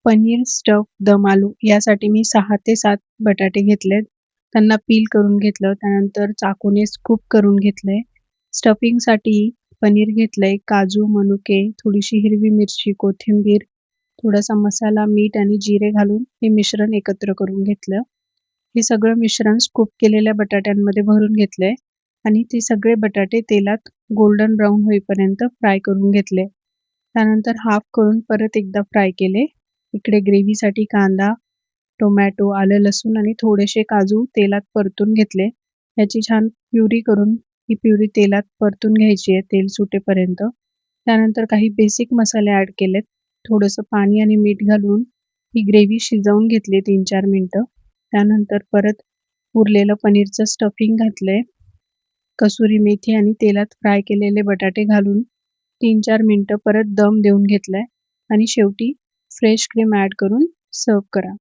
Paneer stuff दम आलू यासाठी मी 6 ते 7 बटाटे घेतलेत. त्यांना पील करून घेतलं. त्यानंतर चाकूने स्कूप करून घेतले. स्टफिंगसाठी पनीर घेतलंय, काजू, मनुके, थोडीशी हिरवी मिरची, कोथिंबीर, थोडासा मसाला, मीठ आणि जिरे घालून हे मिश्रण एकत्र करून घेतलं. हे सगळं मिश्रण स्कूप केलेल्या बटाट्यांमध्ये भरून घेतलंय आणि ते सगळे बटाटे तेलात गोल्डन ब्राऊन होईपर्यंत फ्राय करून घेतले. त्यानंतर हाफ करून परत एकदा फ्राय केले. इकडे ग्रेव्हीसाठी कांदा, टोमॅटो, आलं, लसूण आणि थोडेसे काजू तेलात परतून घेतले. याची छान प्युरी करून ही प्युरी तेलात परतून घ्यायची आहे तेल सुटेपर्यंत. त्यानंतर काही बेसिक मसाले ॲड केलेत. थोडंसं पाणी आणि मीठ घालून ही ग्रेव्ही शिजवून घेतली 3-4 मिनिटं. त्यानंतर परत उरलेलं पनीरचं स्टफिंग घातलंय. कसुरी मेथी आणि तेलात फ्राय केलेले बटाटे घालून 3-4 मिनिटं परत दम देऊन घेतलाय आणि शेवटी फ्रेश क्रीम ॲड करून सर्व्ह करा.